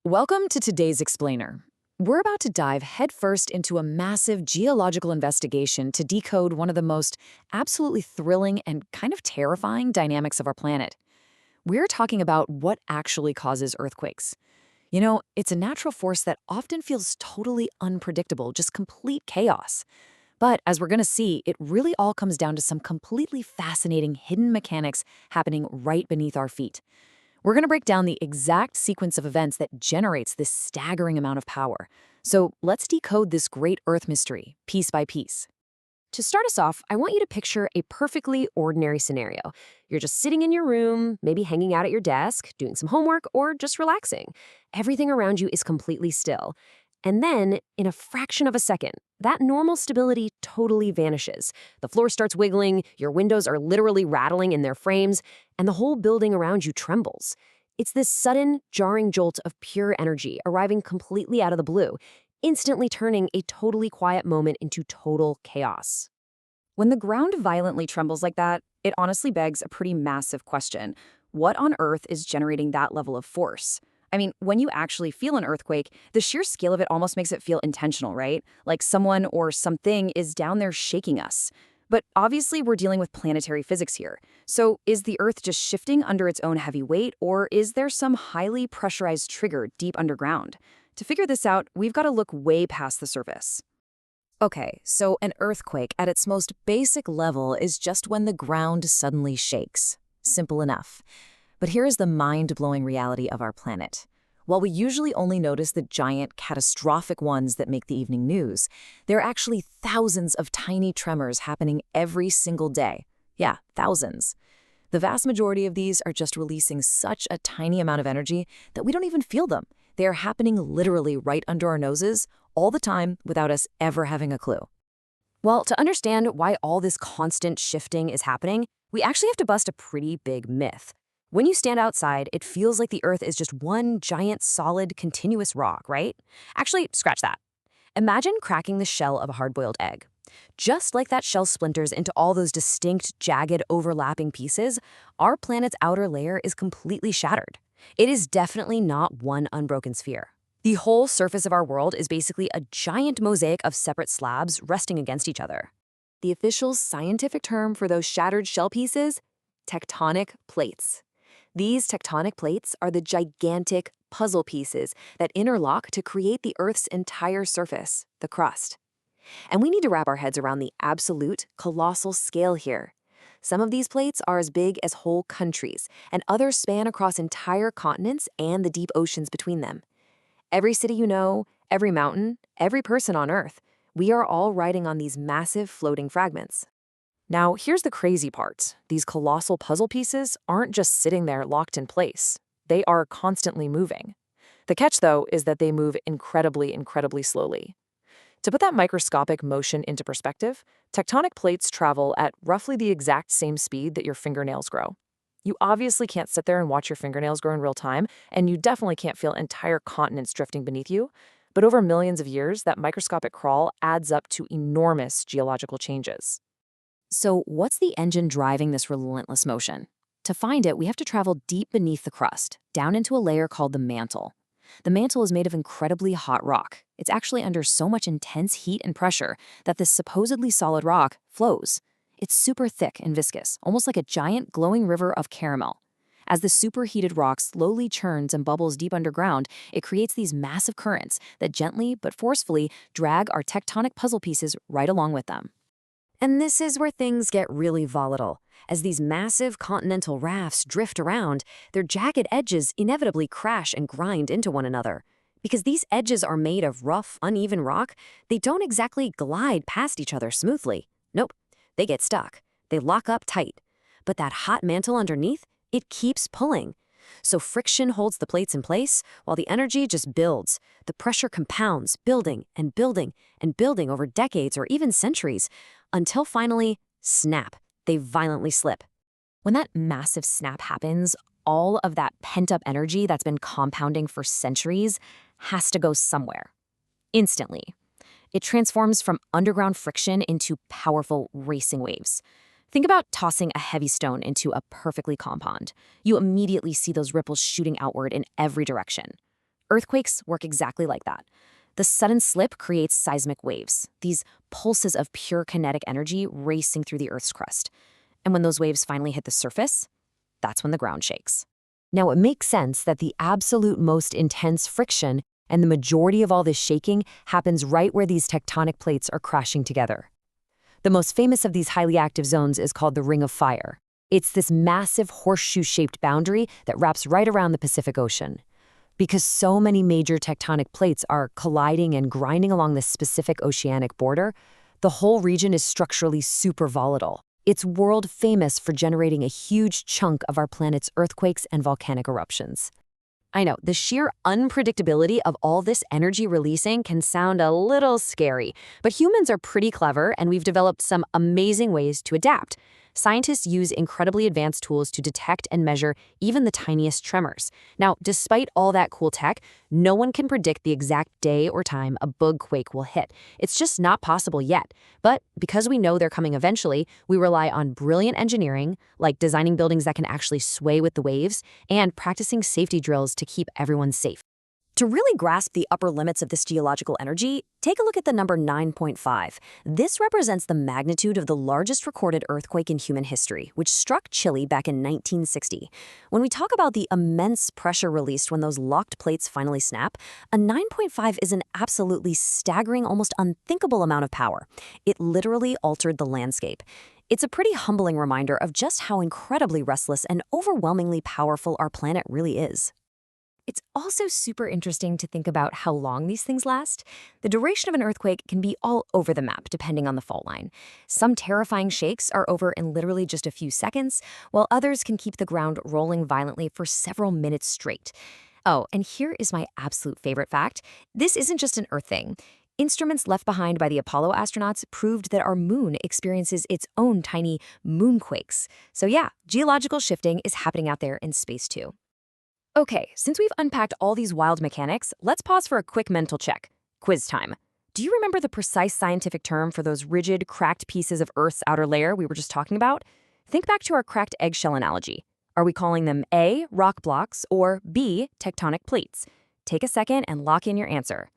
Welcome to today's Explainer. We're about to dive headfirst into a massive geological investigation to decode one of the most absolutely thrilling and kind of terrifying dynamics of our planet. We're talking about what actually causes earthquakes. You know, it's a natural force that often feels totally unpredictable, just complete chaos. But as we're going to see, it really all comes down to some completely fascinating hidden mechanics happening right beneath our feet. We're going to break down the exact sequence of events that generates this staggering amount of power. So let's decode this great Earth mystery, piece by piece. To start us off, I want you to picture a perfectly ordinary scenario. You're just sitting in your room, maybe hanging out at your desk, doing some homework, or just relaxing. Everything around you is completely still. And then, in a fraction of a second, that normal stability totally vanishes. The floor starts wiggling, your windows are literally rattling in their frames, and the whole building around you trembles. It's this sudden, jarring jolt of pure energy arriving completely out of the blue, instantly turning a totally quiet moment into total chaos. When the ground violently trembles like that, it honestly begs a pretty massive question. What on earth is generating that level of force? I mean, when you actually feel an earthquake, the sheer scale of it almost makes it feel intentional, right? Like someone or something is down there shaking us. But obviously, we're dealing with planetary physics here. So is the Earth just shifting under its own heavy weight, or is there some highly pressurized trigger deep underground? To figure this out, we've got to look way past the surface. Okay, so an earthquake at its most basic level is just when the ground suddenly shakes. Simple enough. But here is the mind-blowing reality of our planet. While we usually only notice the giant, catastrophic ones that make the evening news, there are actually thousands of tiny tremors happening every single day. Yeah, thousands. The vast majority of these are just releasing such a tiny amount of energy that we don't even feel them. They are happening literally right under our noses, all the time, without us ever having a clue. Well, to understand why all this constant shifting is happening, we actually have to bust a pretty big myth. When you stand outside, it feels like the Earth is just one giant, solid, continuous rock, right? Actually, scratch that. Imagine cracking the shell of a hard-boiled egg. Just like that shell splinters into all those distinct, jagged, overlapping pieces, our planet's outer layer is completely shattered. It is definitely not one unbroken sphere. The whole surface of our world is basically a giant mosaic of separate slabs resting against each other. The official scientific term for those shattered shell pieces? Tectonic plates. These tectonic plates are the gigantic puzzle pieces that interlock to create the Earth's entire surface, the crust. And we need to wrap our heads around the absolute, colossal scale here. Some of these plates are as big as whole countries, and others span across entire continents and the deep oceans between them. Every city you know, every mountain, every person on Earth, we are all riding on these massive floating fragments. Now, here's the crazy part. These colossal puzzle pieces aren't just sitting there locked in place. They are constantly moving. The catch, though, is that they move incredibly, incredibly slowly. To put that microscopic motion into perspective, tectonic plates travel at roughly the exact same speed that your fingernails grow. You obviously can't sit there and watch your fingernails grow in real time, and you definitely can't feel entire continents drifting beneath you. But over millions of years, that microscopic crawl adds up to enormous geological changes. So what's the engine driving this relentless motion? To find it, we have to travel deep beneath the crust, down into a layer called the mantle. The mantle is made of incredibly hot rock. It's actually under so much intense heat and pressure that this supposedly solid rock flows. It's super thick and viscous, almost like a giant glowing river of caramel. As the superheated rock slowly churns and bubbles deep underground, it creates these massive currents that gently but forcefully drag our tectonic puzzle pieces right along with them. And this is where things get really volatile. As these massive continental rafts drift around, their jagged edges inevitably crash and grind into one another. Because these edges are made of rough, uneven rock, they don't exactly glide past each other smoothly. Nope, they get stuck. They lock up tight. But that hot mantle underneath, it keeps pulling. So friction holds the plates in place, while the energy just builds. The pressure compounds, building and building and building over decades or even centuries, until finally, snap, they violently slip. When that massive snap happens, all of that pent-up energy that's been compounding for centuries has to go somewhere. Instantly. It transforms from underground friction into powerful racing waves. Think about tossing a heavy stone into a perfectly calm pond. You immediately see those ripples shooting outward in every direction. Earthquakes work exactly like that. The sudden slip creates seismic waves, these pulses of pure kinetic energy racing through the Earth's crust. And when those waves finally hit the surface, that's when the ground shakes. Now, it makes sense that the absolute most intense friction and the majority of all this shaking happens right where these tectonic plates are crashing together. The most famous of these highly active zones is called the Ring of Fire. It's this massive horseshoe-shaped boundary that wraps right around the Pacific Ocean. Because so many major tectonic plates are colliding and grinding along this specific oceanic border, the whole region is structurally super volatile. It's world famous for generating a huge chunk of our planet's earthquakes and volcanic eruptions. I know, the sheer unpredictability of all this energy releasing can sound a little scary, but humans are pretty clever and we've developed some amazing ways to adapt. Scientists use incredibly advanced tools to detect and measure even the tiniest tremors. Now, despite all that cool tech, no one can predict the exact day or time a big quake will hit. It's just not possible yet. But because we know they're coming eventually, we rely on brilliant engineering, like designing buildings that can actually sway with the waves, and practicing safety drills to keep everyone safe. To really grasp the upper limits of this geological energy, take a look at the number 9.5. This represents the magnitude of the largest recorded earthquake in human history, which struck Chile back in 1960. When we talk about the immense pressure released when those locked plates finally snap, a 9.5 is an absolutely staggering, almost unthinkable amount of power. It literally altered the landscape. It's a pretty humbling reminder of just how incredibly restless and overwhelmingly powerful our planet really is. It's also super interesting to think about how long these things last. The duration of an earthquake can be all over the map depending on the fault line. Some terrifying shakes are over in literally just a few seconds, while others can keep the ground rolling violently for several minutes straight. Oh, and here is my absolute favorite fact. This isn't just an Earth thing. Instruments left behind by the Apollo astronauts proved that our moon experiences its own tiny moonquakes. So yeah, geological shifting is happening out there in space too. Okay, since we've unpacked all these wild mechanics, let's pause for a quick mental check. Quiz time. Do you remember the precise scientific term for those rigid, cracked pieces of Earth's outer layer we were just talking about? Think back to our cracked eggshell analogy. Are we calling them A, rock blocks, or B, tectonic plates? Take a second and lock in your answer.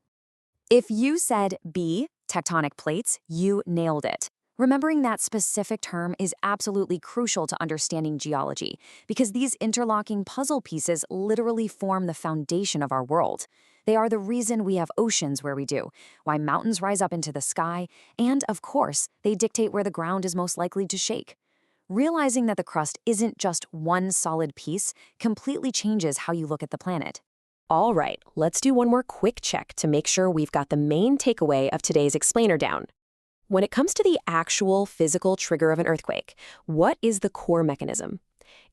If you said B, tectonic plates, you nailed it. Remembering that specific term is absolutely crucial to understanding geology, because these interlocking puzzle pieces literally form the foundation of our world. They are the reason we have oceans where we do, why mountains rise up into the sky, and, of course, they dictate where the ground is most likely to shake. Realizing that the crust isn't just one solid piece completely changes how you look at the planet. All right, let's do one more quick check to make sure we've got the main takeaway of today's explainer down. When it comes to the actual physical trigger of an earthquake, what is the core mechanism?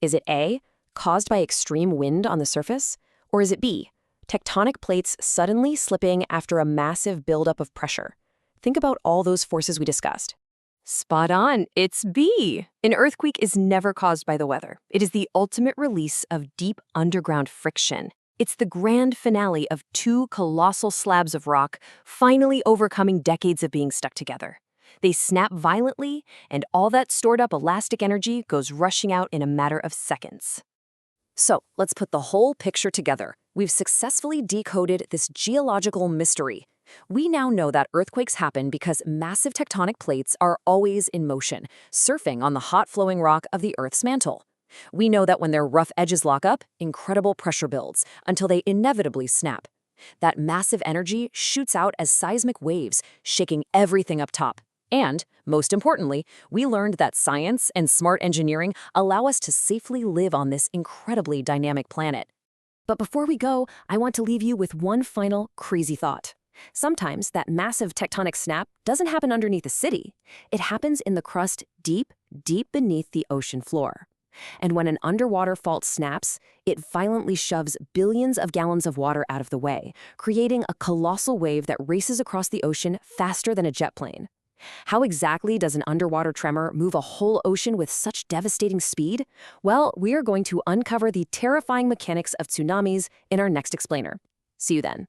Is it A, caused by extreme wind on the surface? Or is it B, tectonic plates suddenly slipping after a massive buildup of pressure? Think about all those forces we discussed. Spot on, it's B. An earthquake is never caused by the weather. It is the ultimate release of deep underground friction. It's the grand finale of two colossal slabs of rock finally overcoming decades of being stuck together. They snap violently, and all that stored up elastic energy goes rushing out in a matter of seconds. So, let's put the whole picture together. We've successfully decoded this geological mystery. We now know that earthquakes happen because massive tectonic plates are always in motion, surfing on the hot flowing rock of the Earth's mantle. We know that when their rough edges lock up, incredible pressure builds until they inevitably snap. That massive energy shoots out as seismic waves, shaking everything up top. And, most importantly, we learned that science and smart engineering allow us to safely live on this incredibly dynamic planet. But before we go, I want to leave you with one final crazy thought. Sometimes that massive tectonic snap doesn't happen underneath a city. It happens in the crust deep, deep beneath the ocean floor. And when an underwater fault snaps, it violently shoves billions of gallons of water out of the way, creating a colossal wave that races across the ocean faster than a jet plane. How exactly does an underwater tremor move a whole ocean with such devastating speed? Well, we are going to uncover the terrifying mechanics of tsunamis in our next explainer. See you then.